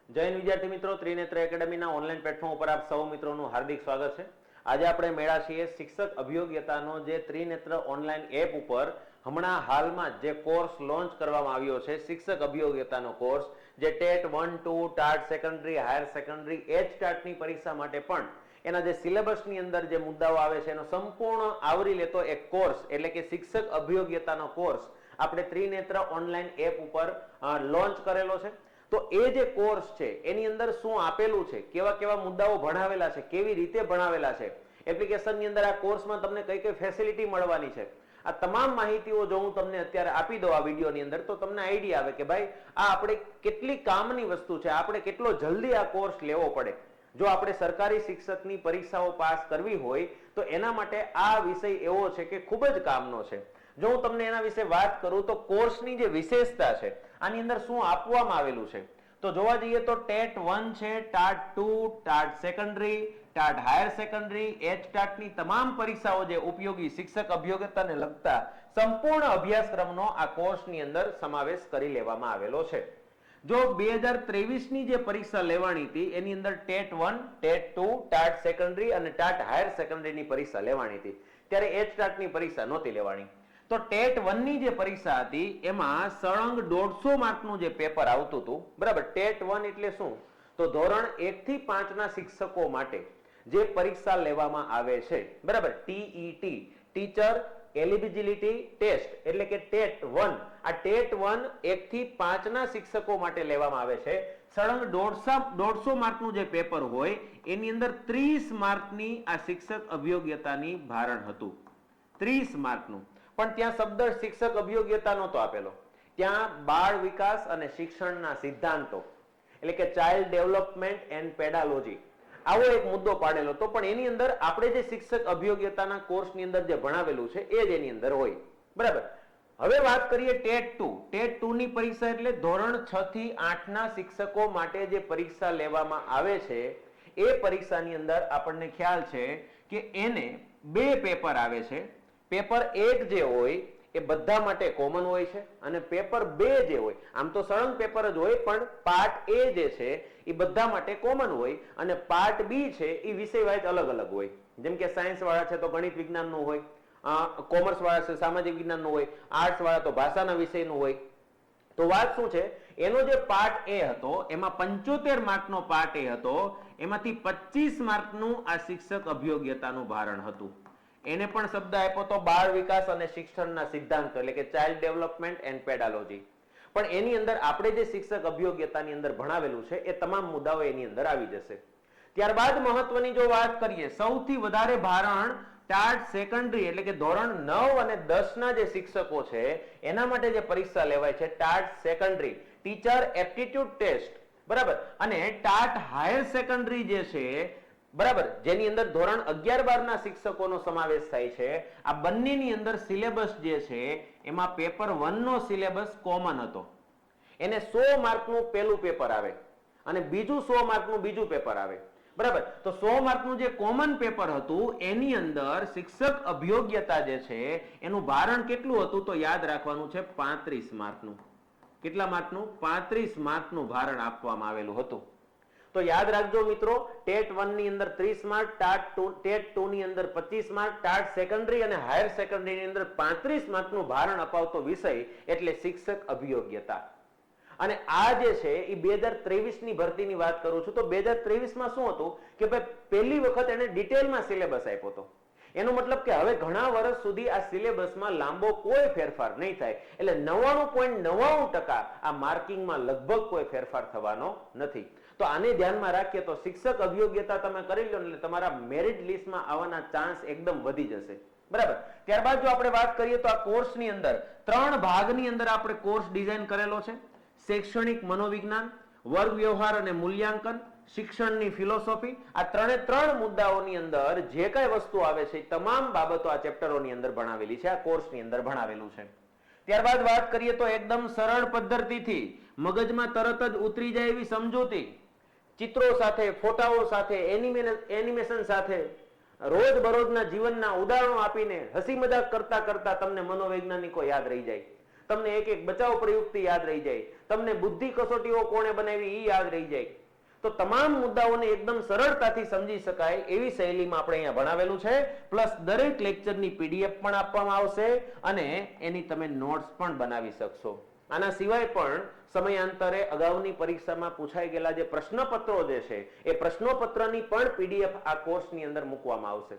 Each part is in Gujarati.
જય હિન્દ વિદ્યાર્થી મિત્રો, ત્રિનેત્ર એકેડમીના ઓનલાઈન પ્લેટફોર્મ ઉપર આપ સૌ મિત્રોનું હાર્દિક સ્વાગત છે. આજે આપણે મેળા છીએ શિક્ષક અભિયોગ્યતાનો જે ત્રિનેત્ર ઓનલાઈન એપ ઉપર હમણાં હાલમાં જે કોર્સ લોન્ચ કરવામાં આવ્યો છે, શિક્ષક અભિયોગ્યતાનો કોર્સ, જે TET 1, 2, TAT secondary, higher secondary, ટાટની પરીક્ષા માટે પણ એના જે સિલેબસની અંદર જે મુદ્દાઓ આવે છે એનો સંપૂર્ણ આવરી લેતો એક કોર્સ એટલે કે શિક્ષક અભિયોગ્યતાનો કોર્સ આપણે ત્રિનેત્ર ઓનલાઈન એપ ઉપર લોન્ચ કરેલો છે. તો એ જે કોર્સ છે એની અંદર શું આપેલું છે, કેવા કેવા મુદ્દાઓ ભણાવેલા છે, કેવી રીતે ભણાવેલા છે, એપ્લિકેશનની અંદર આ કોર્સમાં તમને કઈ કઈ ફેસિલિટી મળવાની છે, આ તમામ માહિતીઓ જો હું તમને અત્યારે આપી દઉં આ વિડીયોની અંદર તો તમને આઈડિયા આવે કે ભાઈ આ આપણે કેટલી કામની વસ્તુ છે, આપણે કેટલો જલ્દી આ કોર્સ લેવો પડે. જો આપણે સરકારી શિક્ષકની પરીક્ષાઓ પાસ કરવી હોય તો એના માટે આ વિષય એવો છે કે ખૂબ જ કામનો છે. જો હું તમને એના વિશે વાત કરું તો કોર્સની જે વિશેષતા છે, આની અંદર શું આપવામાં આવેલું છે, તો જોવા જઈએ તો ટેટ 1 છે, TAT 2, TAT secondary, TAT higher secondary, ટાટની તમામ પરીક્ષાઓ જે ઉપયોગી શિક્ષક અભિયોગ્યતાને લગતા સંપૂર્ણ અભ્યાસક્રમનો આ કોર્સની અંદર સમાવેશ કરી લેવામાં આવેલો છે. જો 2023ની જે પરીક્ષા લેવાની હતી એની અંદર ટેટ 1, ટેટ 2, ટાટ સેકન્ડરી અને ટાટ હાયર સેકન્ડરીની પરીક્ષા લેવાની હતી, ત્યારે ટાટની પરીક્ષા નહોતી લેવાની. તો ટેટ 1ની જે પરીક્ષા હતી એમાં સળંગ 150 માર્કનું જે પેપર આવતું હતું, બરાબર. ટેટ 1 એટલે શું, તો ધોરણ 1 થી 5 ના શિક્ષકો માટે જે પરીક્ષા લેવામાં આવે છે, બરાબર, ટીઈટી, ટીચર એલિજિબિલિટી ટેસ્ટ, એટલે કે ટેટ 1. આ ટેટ 1 1 થી 5 ના શિક્ષકો માટે લેવામાં આવે છે. સળંગ 150 માર્કનું જે પેપર હોય એની અંદર 30 માર્કની આ શિક્ષક અભિયોગ્યતાની ભારણ હતું, 30 માર્કનું. પણ ત્યાં શબ્દ શિક્ષક અભિયોગ્યતા નહોતો આપેલો, ત્યાં બાળ વિકાસ અને શિક્ષણના સિદ્ધાંતો એટલે કે ચાઇલ્ડ ડેવલપમેન્ટ એન્ડ પેડાલોજી આવો એક મુદ્દો પાડેલો હતો. પણ એની અંદર આપણે જે શિક્ષક અભિયોગ્યતાના કોર્સની અંદર જે ભણાવેલું છે એ જ એની અંદર હોય, બરાબર. હવે વાત કરીએ ટેટ 2. ટેટ 2 ની પરીક્ષા એટલે ધોરણ 6 થી 8 ના શિક્ષકો માટે જે પરીક્ષા લેવામાં આવે છે એ પરીક્ષાની અંદર આપણને ખ્યાલ છે કે એને 2 પેપર આવે છે. પેપર 1 જે હોય એ બધા માટે કોમન હોય છે અને પેપર 2 જે હોય, આમ તો સળંગ પેપર જ હોય પણ પાર્ટ એ જે છે એ બધા માટે કોમન હોય અને પાર્ટ બી છે એ વિષય વાઇઝ અલગ અલગ હોય. જેમ કે સાયન્સ વાળા છે તો ગણિત વિજ્ઞાનનું હોય, કોમર્સ વાળા છે સામાજિક વિજ્ઞાનનું હોય, આર્ટ્સ વાળા તો ભાષાના વિષયનું હોય. તો વાત શું છે, એનો જે પાર્ટ એ હતો એમાં 75 માર્કનો પાર્ટ એ હતો, એમાંથી 25 માર્કનું આ શિક્ષક અભિયોગ્યતાનું ભારણ હતું. એને પણ શબ્દ આપ્યો તો બાળ વિકાસ અને શિક્ષણના સિદ્ધાંતો એટલે કે ચાઇલ્ડ ડેવલપમેન્ટ એન્ડ પેડાલોજી. પણ એની અંદર આપણે જે શિક્ષક અભિયોગ્યતાની અંદર ભણાવેલું છે એ તમામ મુદ્દાઓ એની અંદર આવી જશે. ત્યારબાદ મહત્વની જો વાત કરીએ, સૌથી વધારે ભારણ ટાટ સેકન્ડરી એટલે કે ધોરણ 9 અને 10 ના જે શિક્ષકો છે એના માટે જે પરીક્ષા લેવાય છે TAT secondary, teacher aptitude test, બરાબર. અને ટાટ હાયર સેકન્ડરી જે છે, બરાબર, જેની અંદર ધોરણ 11-12 ના શિક્ષકોનો સમાવેશ થાય છે. આ બંનેની અંદર સિલેબસ જે છે એમાં પેપર 1 નો સિલેબસ કોમન હતો. એને 100 માર્કનું પહેલું પેપર આવે અને બીજું 100 માર્કનું બીજું પેપર આવે, બરાબર. તો 100 માર્કનું જે કોમન પેપર હતું એની અંદર શિક્ષક અભિયોગ્યતા જે છે એનું ભારણ કેટલું હતું, તો યાદ રાખવાનું છે 35 માર્કનું. કેટલા માર્કનું? 35 માર્કનું ભારણ આપવામાં આવેલું હતું. તો યાદ રાખજો મિત્રો, ટેટ 1 ની અંદર 30 માર્ક, ટેટ 2 ની અંદર 25 માર્ક, ટાટ સેકન્ડરી અને હાયર સેકન્ડરી ની અંદર 35 માર્કનું ભારણ અપાવતો વિષય એટલે શિક્ષક અભિયોગ્યતા. અને આ જે છે એ 2023 ની ભરતીની વાત કરું છું તો 2023 માં શું હતું કે ભાઈ પહેલી વખત એને ડિટેલમાં સિલેબસ આપ્યો હતો. એનો મતલબ કે હવે ઘણા વર્ષ સુધી આ સિલેબસમાં લાંબો કોઈ ફેરફાર નહીં થાય, એટલે 99.99% આ માર્કિંગમાં લગભગ કોઈ ફેરફાર થવાનો નથી. તો આને ધ્યાનમાં રાખીએ તો શિક્ષક અભિયોગ્યતા તમે કરી લો એટલે તમારા મેરિટ લિસ્ટમાં આવવાના ચાન્સ એકદમ વધી જશે, બરાબર. ત્યારબાદ જો આપણે વાત કરીએ તો આ કોર્સની અંદર 3 ભાગની અંદર આપણે કોર્સ ડિઝાઇન કરેલો છે. શૈક્ષણિક મનોવિજ્ઞાન, વર્ગ વ્યવહાર અને મૂલ્યાંકન, શિક્ષણની ફિલોસોફી, આ 3 મુદ્દાઓની અંદર જે કઈ વસ્તુ આવે છે તમામ બાબતો આ ચેપ્ટરોની અંદર ભણાવેલી છે, આ કોર્સની અંદર ભણાવેલું છે. ત્યારબાદ વાત કરીએ તો એકદમ સરળ પદ્ધતિથી મગજમાં તરત જ ઉતરી જાય એવી સમજૂતી, ચિત્રો સાથે, ફોટાઓ સાથે, એનિમેશન સાથે, રોજબરોજના જીવનના ઉદાહરણો આપીને હસી મજાક કરતા કરતા તમને મનોવૈજ્ઞાનિકો યાદ રહી જાય, તમને એક એક બચાવ પ્રયુક્તિ યાદ રહી જાય, તમને બુદ્ધિ કસોટીઓ કોણે બનાવી એ યાદ રહી જાય. તો તમામ મુદ્દાઓને એકદમ સરળતાથી સમજી શકાય એવી શૈલીમાં આપણે અહીંયા ભણાવેલું છે. પ્લસ દરેક લેક્ચરની પીડીએફ પણ આપવામાં આવશે અને એની તમે નોટ્સ પણ બનાવી શકશો. આના સિવાય પણ સમયાંતરે અગાઉની પરીક્ષામાં પૂછાઈ ગયેલા જે પ્રશ્નપત્રો જે છે એ પ્રશ્નોપત્રની પણ પીડીએફ આ કોર્સની અંદર મૂકવામાં આવશે.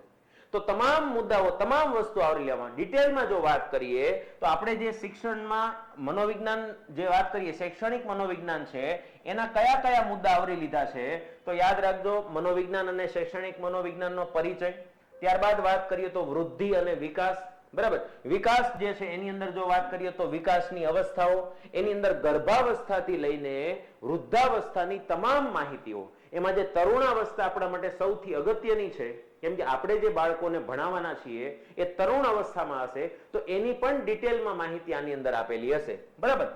તો તમામ મુદ્દાઓ, તમામ વસ્તુ આવરી લેવા. ડિટેલમાં જો વાત કરીએ તો આપણે જે શિક્ષણમાં મનોવિજ્ઞાન જે વાત કરીએ, શૈક્ષણિક મનોવિજ્ઞાન છે, એના કયા કયા મુદ્દા આવરી લીધા છે તો યાદ રાખજો. મનોવિજ્ઞાન અને શૈક્ષણિક મનોવિજ્ઞાનનો પરિચય, ત્યારબાદ વાત કરીએ તો વૃદ્ધિ અને વિકાસ, બરાબર. વિકાસ જે છે એની અંદર જો વાત કરીએ તો વિકાસની અવસ્થાઓ, એની અંદર ગર્ભાવસ્થાથી લઈને વૃદ્ધાવસ્થાની તમામ માહિતીઓ. એમાં જે તરુણાવસ્થા આપણા માટે સૌથી અગત્યની છે, કેમ કે આપણે જે બાળકોને ભણાવવાના છીએ એ તરુણ અવસ્થામાં હશે, તો એની પણ ડિટેલમાં માહિતી આની અંદર આપેલી હશે, બરાબર.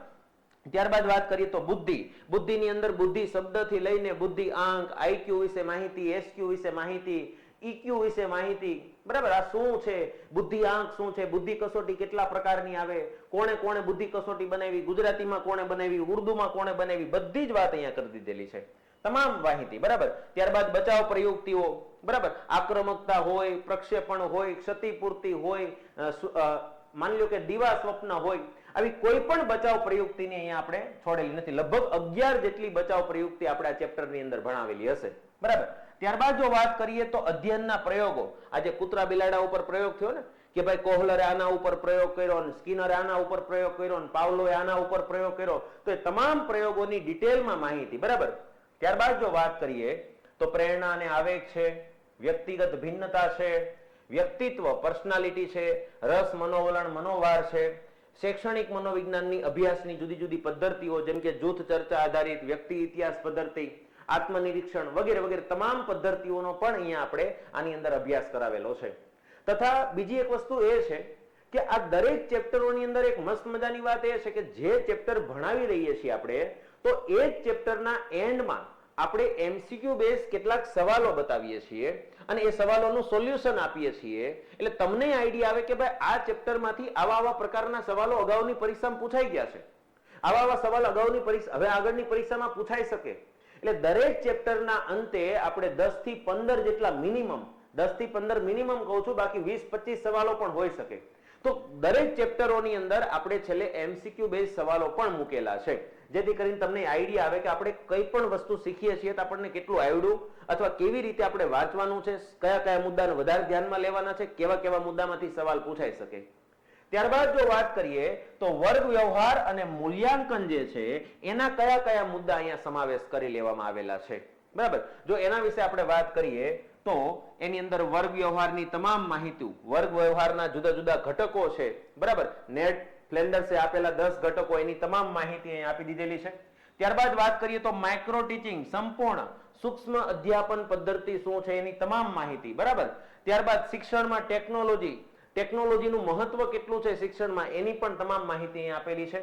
ત્યારબાદ વાત કરીએ તો બુદ્ધિ. બુદ્ધિની અંદર બુદ્ધિ શબ્દથી લઈને બુદ્ધિ આંક, આઈક્યુ વિશે માહિતી, એસક્યુ વિશે માહિતી, ઈક્યુ વિશે માહિતી, બરાબર. આ શું છે, બુદ્ધિ આંક શું છે, બુદ્ધિ કસોટી કેટલા પ્રકારની આવે, કોણે કોણે બુદ્ધિ કસોટી બનાવી, ગુજરાતીમાં કોણે બનાવી, ઉર્દુમાં કોણે બનાવી, બધી જ વાત અહીંયા કરી દીધેલી છે, તમામ માહિતી, બરાબર. ત્યારબાદ બચાવ પ્રયુક્તિઓ, બરાબર. આક્રમકતા હોય, પ્રક્ષેપણ હોય, ક્ષતિપૂર્તિ હોય, માની લો કે દીવા સ્વપ્ન હોય, આવી કોઈ પણ બચાવ પ્રયુક્તિની અહીંયા આપણે છોડેલી નથી. લગભગ 11 જેટલી બચાવ પ્રયુક્તિ આપણે આ ચેપ્ટરની અંદર ભણાવેલી હશે, બરાબર. ત્યારબાદ જો વાત કરીએ તો અધ્યયનના પ્રયોગો. આજે કૂતરા બિલાડા ઉપર પ્રયોગ થયો ને કે ભાઈ કોહલરે આના ઉપર પ્રયોગ કર્યો, સ્કિનરે આના ઉપર પ્રયોગ કર્યો, પાવલોએ આના ઉપર પ્રયોગ કર્યો, તો એ તમામ પ્રયોગોની ડિટેલમાં માહિતી, બરાબર. ત્યારબાદ જો વાત કરીએ તો પ્રેરણા અને આવેગ છે, વ્યક્તિગત ભિન્નતા છે, વ્યક્તિત્વ પર્સનાલિટી છે, રસ મનોવલણ મનોવાર છે, શૈક્ષણિક મનોવિજ્ઞાનની અભ્યાસની જુદી જુદી પદ્ધતિઓ જેમ કે જૂથ ચર્ચા આધારિત, વ્યક્તિ ઇતિહાસ પદ્ધતિ, આત્મનિરીક્ષણ વગેરે વગેરે તમામ પદ્ધતિઓનો પણ અહીંયા આપણે આની અંદર અભ્યાસ કરાવેલો છે. તથા બીજી એક વસ્તુ એ છે કે આ દરેક ચેપ્ટરોની અંદર એક મસ્ત મજાની વાત એ છે કે જે ચેપ્ટર ભણાવી રહીએ છીએ આપણે, તો એ જ ચેપ્ટરના એન્ડમાં આપણે એમસીક્યુ બેઝ કેટલાક સવાલો બતાવીએ છીએ અને એ સવાલોનું સોલ્યુશન આપીએ છીએ. એટલે તમને આઈડિયા આવે કે ભાઈ આ ચેપ્ટરમાંથી આવા આવા પ્રકારના સવાલો અગાઉની પરીક્ષામાં પૂછાઈ ગયા છે, આવા આવા સવાલ અગાઉની પરીક્ષા હવે આગળની પરીક્ષામાં પૂછાઈ શકે. એટલે દરેક ચેપ્ટરના અંતે આપણે 10 થી 15 જેટલા મિનિમમ, 10 થી 15 મિનિમમ કહું છું, બાકી 20-25 સવાલો પણ હોઈ શકે. તો દરેક ચેપ્ટરોની અંદર આપણે છેલ્લે એમસીક્યુ બેઝ સવાલો પણ મૂકેલા છે, જેથી કરીને તમને આઈડિયા આવે કે આપણે કઈ પણ વસ્તુ શીખીએ છીએ તો આપણને કેટલું આવડ્યું અથવા કેવી રીતે આપણે વાંચવાનું છે, કયા કયા મુદ્દાને વધારે ધ્યાનમાં લેવાના છે, કેવા કેવા મુદ્દામાંથી સવાલ પૂછાઈ શકે. ત્યારબાદ જો વાત કરીએ તો વર્ગ વ્યવહાર અને મૂલ્યાંકન જે છે એના કયા કયા મુદ્દા અહીંયા સમાવેશ કરી લેવામાં આવેલા છે, બરાબર. જો એના વિશે આપણે વાત કરીએ તો એની અંદર વર્ગ વ્યવહારની તમામ માહિતી, વર્ગ વ્યવહારના જુદા જુદા ઘટકો છે, બરાબર. નેટ ફ્લેન્ડર્સે આપેલા 10 ઘટકો, એની તમામ માહિતી અહીં આપી દીધેલી છે. ત્યારબાદ વાત કરીએ તો માઇક્રો ટીચિંગ, સંપૂર્ણ સૂક્ષ્મ અધ્યાપન પદ્ધતિ શું છે એની તમામ માહિતી, બરાબર. ત્યારબાદ શિક્ષણમાં ટેકનોલોજી, ટેકનોલોજીનું મહત્વ કેટલું છે શિક્ષણમાં એની પણ તમામ માહિતી અહીં આપેલી છે.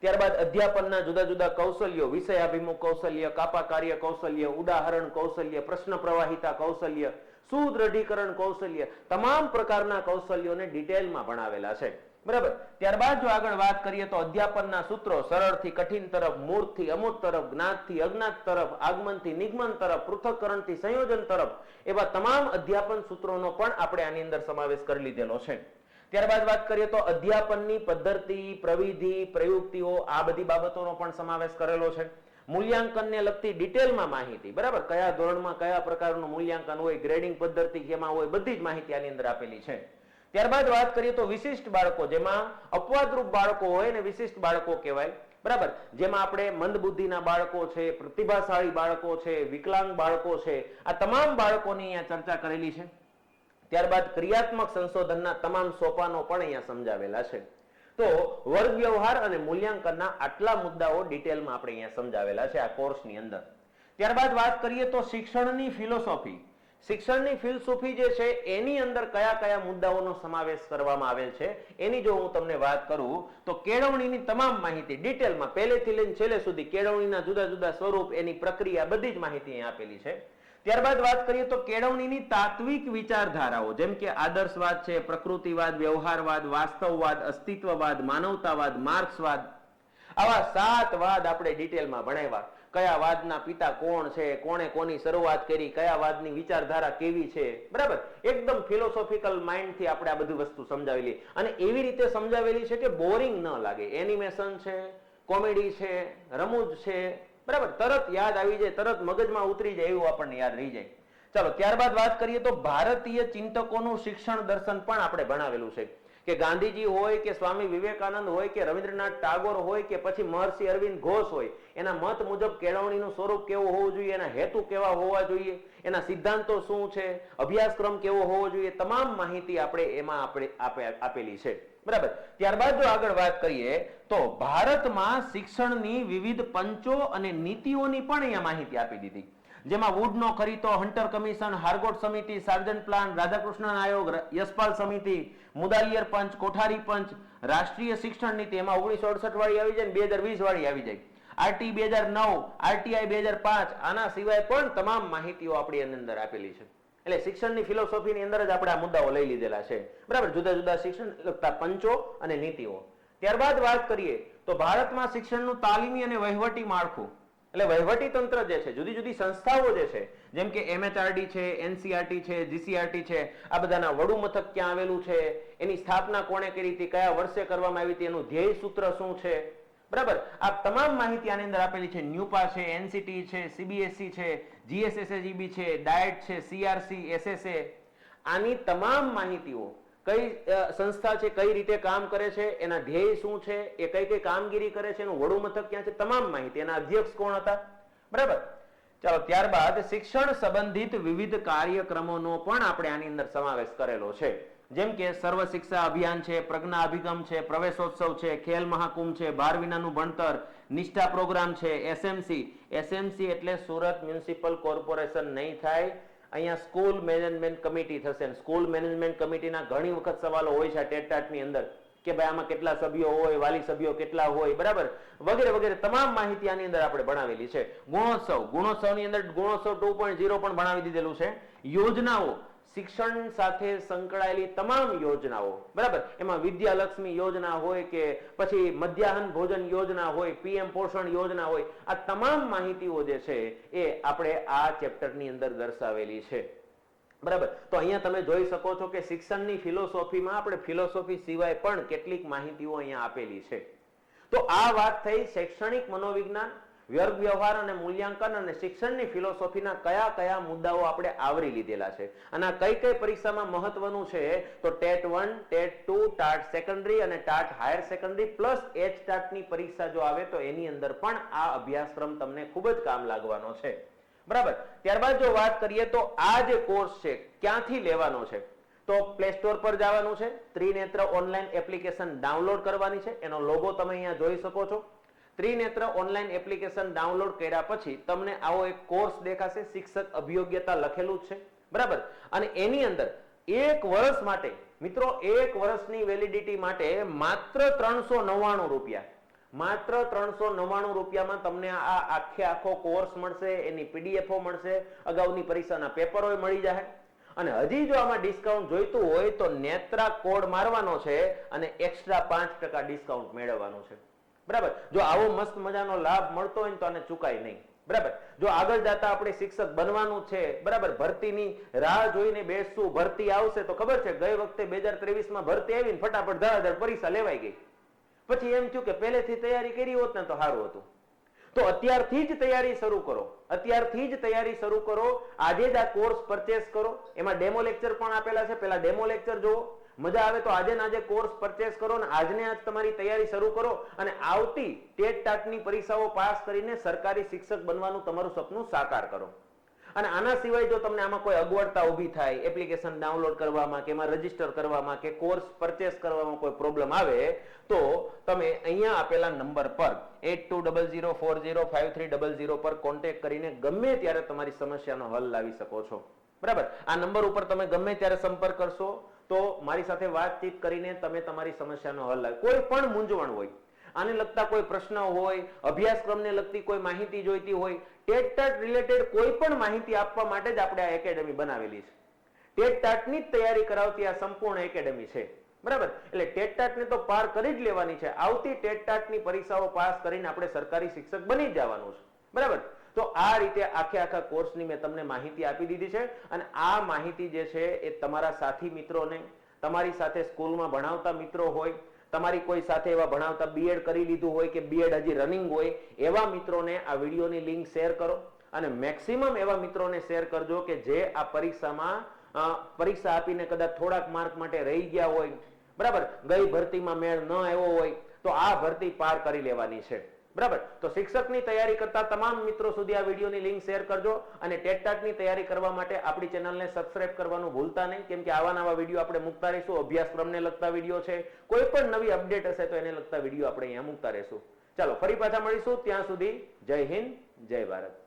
ત્યારબાદ અધ્યાપનના જુદા જુદા કૌશલ્યો, વિષયાભિમુખ કૌશલ્ય, કાપા કાર્ય કૌશલ્ય, ઉદાહરણ કૌશલ્ય, પ્રશ્ન પ્રવાહિતા કૌશલ્ય, સુદ્રઢીકરણ કૌશલ્ય, તમામ પ્રકારના કૌશલ્યોને ડિટેલમાં ભણાવેલા છે, બરાબર. ત્યારબાદ જો આગળ વાત કરીએ તો અધ્યાપનના સૂત્રો, સરળથી કઠિન તરફ, મૂળથી અમૂર્ત તરફ, જ્ઞાતથી અજ્ઞાત તરફ, આગમનથી નિગમન તરફ, પૃથક્કરણથી સંયોજન તરફ, એવા તમામ અધ્યાપન સૂત્રોનો પણ આપણે આની અંદર સમાવેશ કરી લીધેલો છે. ત્યારબાદ વાત કરીએ તો અધ્યાપનની પદ્ધતિ, પ્રવિધિ, પ્રયુક્તિઓ, આ બધી બાબતોનો પણ સમાવેશ કરેલો છે. મૂલ્યાંકનને લગતી ડિટેલમાં માહિતી, બરાબર. કયા ધોરણમાં કયા પ્રકારનું મૂલ્યાંકન હોય, ગ્રેડિંગ પદ્ધતિ કેમાં હોય, બધી જ માહિતી આની અંદર આપેલી છે. ત્યારબાદ વાત કરીએ તો વિશિષ્ટ બાળકો, જેમાં અપવાદરૂપ બાળકો હોય ને વિશિષ્ટ બાળકો કહેવાય, બરાબર. જેમાં આપણે મંદબુદ્ધિના બાળકો છે, પ્રતિભાશાળી બાળકો છે, વિકલાંગ બાળકો છે, આ તમામ બાળકોની અહીંયા ચર્ચા કરેલી છે. ત્યારબાદ ક્રિયાત્મક સંશોધનના તમામ સોપાનો પણ અહીંયા સમજાવેલા છે. તો વર્ગ વ્યવહાર અને મૂલ્યાંકનના આટલા મુદ્દાઓ ડિટેલમાં આપણે અહીંયા સમજાવેલા છે આ કોર્સની અંદર. ત્યારબાદ વાત કરીએ તો શિક્ષણની ફિલોસોફી, શિક્ષણની ફિલસૂફી જે છે એની અંદર કયા કયા મુદ્દાઓનો સમાવેશ કરવામાં આવેલ છે એની જો હું તમને વાત કરું તો કેળવણીની તમામ માહિતી ડિટેલમાં પહેલેથી લઈને છેલ્લે સુધી કેળવણીના જુદા જુદા સ્વરૂપ, એની પ્રક્રિયા, બધી જ માહિતી અહીં આપેલી છે. ત્યારબાદ વાત કરીએ તો કેળવણીની તાત્વિક વિચારધારાઓ જેમ કે આદર્શવાદ છે, પ્રકૃતિવાદ, વ્યવહારવાદ, વાસ્તવવાદ, અસ્તિત્વવાદ, માનવતાવાદ, માર્ક્સવાદ, આવા 7 વાદ આપણે ડિટેલમાં ભણાવ્યા. કયા વાદના પિતા કોણ છે, કોણે કોની શરૂઆત કરી, કયા વાદની વિચારધારા કેવી છે, બરાબર. એકદમ ફિલોસોફિકલ માઇન્ડથી આપણે આ બધી વસ્તુ સમજાવેલી અને એવી રીતે સમજાવેલી છે કે બોરિંગ ન લાગે. એનિમેશન છે, કોમેડી છે, રમૂજ છે, બરાબર. તરત યાદ આવી જાય, તરત મગજમાં ઉતરી જાય એવું આપણને યાદ રહી જાય. ચાલો ત્યારબાદ વાત કરીએ તો ભારતીય ચિંતકોનું શિક્ષણ દર્શન પણ આપણે ભણાવેલું છે કે ગાંધીજી હોય કે સ્વામી વિવેકાનંદ હોય કે રવિન્દ્રનાથ ટાગોર હોય કે પછી મહર્ષિ અરવિંદ ઘોષ હોય, એના મત મુજબ કેળવણીનું સ્વરૂપ કેવું હોવું જોઈએ, એના હેતુ કેવા હોવા જોઈએ, એના સિદ્ધાંતો શું છે, અભ્યાસક્રમ કેવો હોવો જોઈએ, તમામ માહિતી આપણે એમાં આપેલી છે, બરાબર. ત્યારબાદ જો આગળ વાત કરીએ તો ભારતમાં શિક્ષણની વિવિધ પંચો અને નીતિઓની પણ અહીંયા માહિતી આપી દીધી, જેમાં વુડનો ખરીતો, હન્ટર કમિશન, હાર્ગોટ સમિતિ, સાર્જન્ટ પ્લાન, રાધાકૃષ્ણન આયોગ, યશપાલ સમિતિ, મુદાલિયર પંચ, કોઠારી પંચ, રાષ્ટ્રીય શિક્ષણ નીતિ એમાં 1968 વાળી આવી જાય ને 2020 વાળી આવી જાય, આરટી 2009, આરટીઆઈ 2005, આના સિવાય પણ તમામ માહિતીઓ આપણી અંદર આપેલી છે. એટલે શિક્ષણની ફિલોસોફીની અંદર જ આપણે આ મુદ્દાઓ લઈ લીધેલા છે, બરાબર. જુદા જુદા શિક્ષણ લગતા પંચો અને નીતિઓ. ત્યારબાદ વાત કરીએ તો ભારતમાં શિક્ષણનું તાલીમી અને વહીવટી માળખું, એટલે વહીવટી તંત્ર જે છે, જુદી જુદી સંસ્થાઓ જે છે, જેમ કે એમએચઆરડી છે, એનસીઆરટી છે, જીસીઆરટી છે, આ બધાના વડું મથક ક્યાં આવેલું છે, એની સ્થાપના કોણે કરી હતી, કયા વર્ષે કરવામાં આવી હતી, એનું ધ્યેય સૂત્ર શું છે, બરાબર. આ તમામ માહિતી આની અંદર આપેલી છે. ન્યુપા છે, એનસીટી છે, સીબીએસઈ છે, જીએસએસએજીબી છે, ડાયટ છે, સીઆરસી, એસએસએ, આની તમામ માહિતીઓ કઈ સંસ્થા છે, કઈ રીતે કામ કરે છે, એના ધ્યેય શું છે, એ કઈ કઈ કામગીરી કરે છે, એનું વડું મથક ક્યાં છે, તમામ માહિતી, એના અધ્યક્ષ કોણ હતા, બરાબર. ચાલો ત્યારબાદ શિક્ષણ સંબંધિત વિવિધ કાર્યક્રમોનો પણ આપણે આની અંદર સમાવેશ કરેલો છે, જેમ કે સર્વ શિક્ષા અભિયાન છે, પ્રજ્ઞા અભિગમ છે, પ્રવેશોત્સવ છે, ખેલ મહાકુંભ છે, બાર વિનાનું ભણતર, નિષ્ઠા પ્રોગ્રામ છે, એસએમસી એટલે સુરત મ્યુનિસિપલ કોર્પોરેશન નહીં થાય, અહીંયા સ્કૂલ મેનેજમેન્ટ કમિટી થશે. સ્કૂલ મેનેજમેન્ટ કમિટીના ઘણી વખત સવાલો હોય છે ટેટટાટની અંદર કે ભાઈ આમાં કેટલા સભ્યો હોય, વાલી સભ્યો કેટલા હોય, બરાબર, વગેરે વગેરે તમામ માહિતી આની અંદર આપણે ભણાવેલી છે. ગુણોત્સવની અંદર ગુણોત્સવ 2.0 પણ ભણાવી દીધેલું છે. યોજનાઓ, શિક્ષણ સાથે સંકળાયેલી તમામ યોજનાઓ, બરાબર. એમાં વિદ્યાલક્ષ્મી યોજના હોય કે પછી મધ્યાહન ભોજન યોજના હોય, પીએમ પોષણ યોજના હોય, આ તમામ માહિતીઓ જે છે એ આપણે આ ચેપ્ટરની અંદર દર્શાવેલી છે, બરાબર. તો અહીંયા તમે જોઈ શકો છો કે શિક્ષણની ફિલોસોફીમાં આપણે ફિલોસોફી સિવાય પણ કેટલીક માહિતીઓ અહીંયા આપેલી છે. તો આ વાત થઈ શૈક્ષણિક મનોવિજ્ઞાન, વર્ગ વ્યવહાર અને મૂલ્યાંકન અને શિક્ષણની ફિલોસોફીના કયા કયા મુદ્દાઓ આપણે આવરી લીધેલા છે અને આ કઈ કઈ પરીક્ષામાં મહત્વનું છે. તો ટેટ 1, ટેટ 2, ટાટ સેકન્ડરી અને TAT higher secondary plus H ટાટની પરીક્ષા જો આવે તો એની અંદર પણ આ અભ્યાસક્રમ તમને ખૂબ જ કામ લાગવાનો છે, બરાબર. ત્યારબાદ જો વાત કરીએ તો આ જે કોર્સ છે ક્યાંથી લેવાનો છે, તો પ્લે સ્ટોર પર જવાનું છે, ત્રિનેત્ર ઓનલાઈન એપ્લિકેશન ડાઉનલોડ કરવાની છે. એનો લોગો તમે અહીંયા જોઈ શકો છો. ત્રિનેત્ર ઓનલાઈન એપ્લિકેશન ડાઉનલોડ કર્યા પછી તમને આવો એક કોર્સ દેખાશે, શિક્ષક અભિયોગ્યતા લખેલું છે, બરાબર. અને એની અંદર 1 વર્ષ માટે મિત્રો, 1 વર્ષની વેલિડિટી માટે માત્ર 399 રૂપિયા, માત્ર 399 રૂપિયામાં તમને આ આખો કોર્સ મળશે, એની પીડીએફઓ મળશે, અગાઉની પરીક્ષાના પેપરો મળી જાય. અને હજી જો આમાં ડિસ્કાઉન્ટ જોઈતું હોય તો નેત્રા કોડ મારવાનો છે અને એક્સ્ટ્રા 5% ડિસ્કાઉન્ટ મેળવવાનું છે, બરાબર. જો આવો મસ્ત મજાનો લાભ મળતો હોય તો આને ચૂકાય નહીં, બરાબર. જો આગળ જતા આપણે શિક્ષક બનવાનું છે, બરાબર, ભરતીની રાહ જોઈને બેસશું, ભરતી આવશે તો ખબર છે ગઈ વખતે 2023માં ભરતી આવીને ફટાફટ ધડાધડ પરીક્ષા લેવાઈ ગઈ. પછી એમ થયું કે પહેલેથી તૈયારી કરી હોત ને તો સારું હતું. તો અત્યારથી જ તૈયારી શરૂ કરો, અત્યારથી જ તૈયારી શરૂ કરો. આજે જ આ કોર્સ પરચેસ કરો. એમાં ડેમો લેક્ચર પણ આપેલા છે, પેલા ડેમો લેક્ચર જુઓ, મજા આવે તો આજે ને આજે કોર્સ પરચેસ કરો અને આજને આજ તમારી તૈયારી શરૂ કરો અને આવતી ટેટ ટાટની પરીક્ષાઓ પાસ કરીને સરકારી શિક્ષક બનવાનું તમારું સપનું સાકાર કરો. અને આના સિવાય જો તમને આમાં કોઈ અગવડતા ઊભી થાય, એપ્લિકેશન ડાઉનલોડ કરવામાં કે એમાં રજીસ્ટર કરવામાં કે કોર્સ પરચેસ કરવામાં કોઈ પ્રોબ્લેમ આવે તો તમે અહીંયા આપેલા નંબર પર 8200405300 પર કોન્ટેક્ટ કરીને ગમે ત્યારે તમારી સમસ્યાનો હલ લાવી શકો છો, બરાબર. આ નંબર ઉપર તમે ગમે ત્યારે સંપર્ક કરશો તો મારી સાથે વાતચીત કરીને તમે તમારી સમસ્યાનો હલ લાવી. કોઈ પણ મૂંઝવણ હોય, આને લગતા કોઈ પ્રશ્ન હોય, અભ્યાસક્રમને લગતી કોઈ માહિતી જોઈતી હોય, ટેટ ટાટ રિલેટેડ કોઈ પણ માહિતી આપવા માટે જ આપણે આ એકેડેમી બનાવેલી છે. ટેટ ટાટની જ તૈયારી કરાવતી આ સંપૂર્ણ એકેડેમી છે, બરાબર, એટલે ટેટ ટાટને તો પાર કરી જ લેવાની છે. આવતી ટેટ ટાટની પરીક્ષાઓ પાસ કરીને આપણે સરકારી શિક્ષક બની જ જવાનું છે. બરાબર, તો આ રીતે આખા કોર્સની મેં તમને માહિતી આપી દીધી છે અને આ માહિતી જે છે એ તમારા સાથી મિત્રોને, તમારી સાથે સ્કૂલમાં ભણાવતા મિત્રો હોય, તમારી કોઈ સાથે એવા ભણાવતા બીએડ કરી લીધું હોય કે બીએડ હજી રનિંગ હોય એવા મિત્રોને આ વિડીયોની લિંક શેર કરો અને મેક્સિમમ એવા મિત્રોને શેર કરજો કે જે આ પરીક્ષામાં પરીક્ષા આપીને કદાચ થોડાક માર્ક માટે રહી ગયા હોય, બરાબર, ગઈ ભરતીમાં મેળ ન આવ્યો હોય તો આ ભરતી પાર કરી લેવાની છે. બરાબર, તો શિક્ષકની તૈયારી કરતા તમામ મિત્રો સુધી આ વિડીયોની લિંક શેર કરજો અને ટેટ ટાટની તૈયારી કરવા માટે આપણી ચેનલને સબસ્ક્રાઇબ કરવાનું ભૂલતા નહીં, કેમ કે આવા નવા વિડીયો આપણે મૂકતા રહીશું. અભ્યાસક્રમને લગતા વિડીયો છે, કોઈ પણ નવી અપડેટ હશે તો એને લગતા વિડીયો આપણે અહીંયા મૂકતા રહીશું. ચાલો ફરી પાછા મળીશું, ત્યાં સુધી જય હિન્દ, જય ભારત.